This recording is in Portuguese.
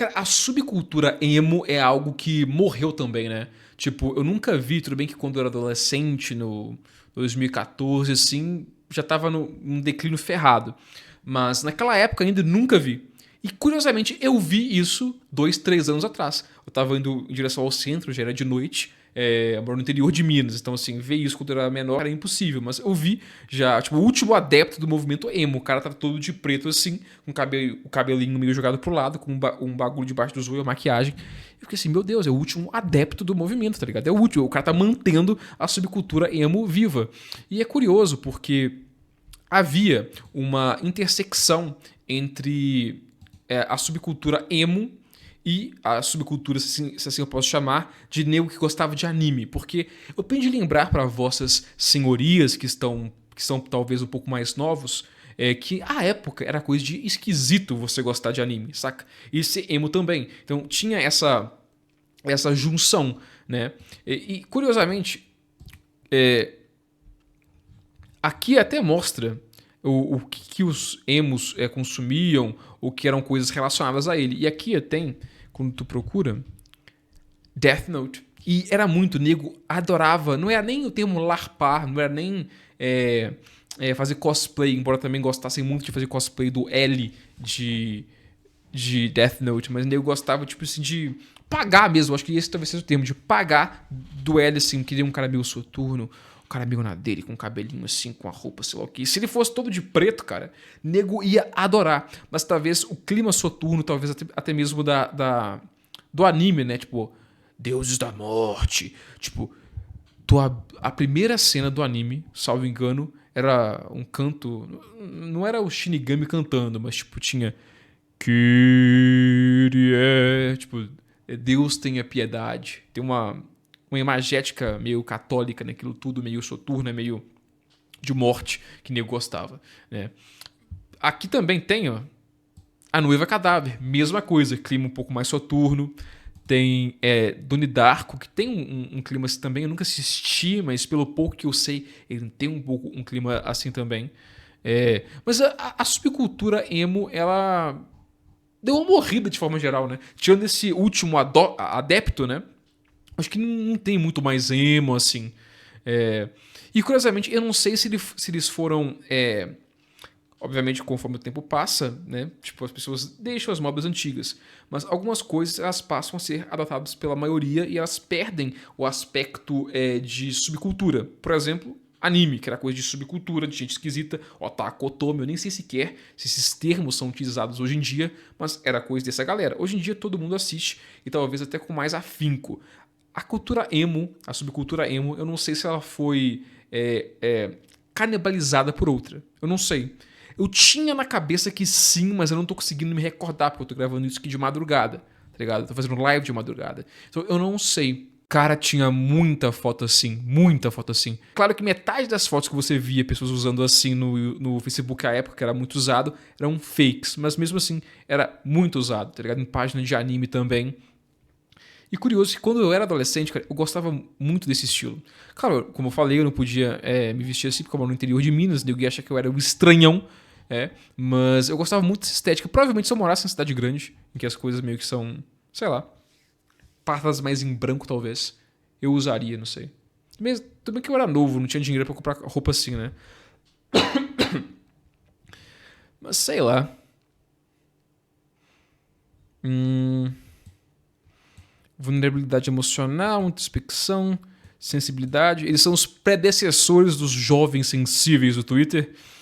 Cara, a subcultura emo é algo que morreu também, né? Tipo, eu nunca vi, tudo bem que quando eu era adolescente, no 2014, assim, já tava num declínio ferrado. Mas naquela época ainda nunca vi. E curiosamente eu vi isso 2, 3 anos atrás. Eu tava indo em direção ao centro, já era de noite, eu moro no interior de Minas, então assim, ver isso quando eu era menor era impossível, mas eu vi já, tipo, o último adepto do movimento emo, o cara tá todo de preto assim, com o cabelinho meio jogado pro lado, com um bagulho debaixo do zóio, a maquiagem. Eu fiquei assim, meu Deus, é o último adepto do movimento, tá ligado? É o último, o cara tá mantendo a subcultura emo viva. E é curioso porque havia uma intersecção entre a subcultura emo e a subcultura, se assim eu posso chamar, de nego que gostava de anime. Porque eu tenho de lembrar para vossas senhorias que são talvez um pouco mais novos, que a época era coisa de esquisito você gostar de anime, saca? E ser emo também. Então tinha essa junção, né? E curiosamente, aqui até mostra o que os emos consumiam, o que eram coisas relacionadas a ele. E aqui tem, quando tu procura, Death Note. E era muito, nego adorava. Não era nem o termo larpar, não era nem fazer cosplay, embora também gostassem muito de fazer cosplay do L de Death Note, mas o nego gostava, tipo assim, de pagar mesmo. Acho que esse talvez seja o termo, de pagar do L, assim, queria um cara meio soturno, um cara meio na dele, com um cabelinho assim, com a roupa, sei lá o que. Se ele fosse todo de preto, cara, nego ia adorar. Mas talvez o clima soturno, talvez até mesmo do anime, né? Tipo, deuses da morte. Tipo, a primeira cena do anime, salvo engano, era um canto. Não era o Shinigami cantando, mas tipo, tinha Kyrie, tipo, Deus tenha piedade. Tem uma imagética meio católica naquilo tudo, meio soturna, meio de morte, que nego gostava, né? Aqui também tem, ó, a Noiva Cadáver, mesma coisa, clima um pouco mais soturno. Tem Donnie Darko, que tem um clima assim também. Eu nunca assisti, mas pelo pouco que eu sei, ele tem um pouco um clima assim também. Mas a subcultura emo, ela deu uma morrida de forma geral, né? Tirando esse último adepto, né? Acho que não tem muito mais emo, assim. É, E curiosamente, eu não sei se eles foram. Obviamente, conforme o tempo passa, né? Tipo, as pessoas deixam as modas antigas. Mas algumas coisas elas passam a ser adotadas pela maioria e elas perdem o aspecto de subcultura. Por exemplo, anime, que era coisa de subcultura, de gente esquisita, otaku, otome, eu nem sei sequer se esses termos são utilizados hoje em dia, mas era coisa dessa galera. Hoje em dia todo mundo assiste e talvez até com mais afinco. A cultura emo, a subcultura emo, eu não sei se ela foi canibalizada por outra. Eu não sei. Eu tinha na cabeça que sim, mas eu não tô conseguindo me recordar, porque eu tô gravando isso aqui de madrugada, tá ligado? Eu tô fazendo live de madrugada. Então eu não sei. Cara, tinha muita foto assim, muita foto assim. Claro que metade das fotos que você via pessoas usando assim no Facebook à época, que era muito usado, eram fakes, mas mesmo assim era muito usado, tá ligado? Em página de anime também. E curioso que quando eu era adolescente, cara, eu gostava muito desse estilo. Claro, como eu falei, eu não podia me vestir assim, porque eu moro no interior de Minas, ninguém acha que eu era o estranhão, mas eu gostava muito dessa estética. Provavelmente se eu morasse em cidade grande, em que as coisas meio que são, sei lá, partas mais em branco talvez, eu usaria, não sei. Mesmo, tudo bem que eu era novo, não tinha dinheiro pra comprar roupa assim, né? Mas sei lá. Vulnerabilidade emocional, introspecção, sensibilidade. Eles são os predecessores dos jovens sensíveis do Twitter.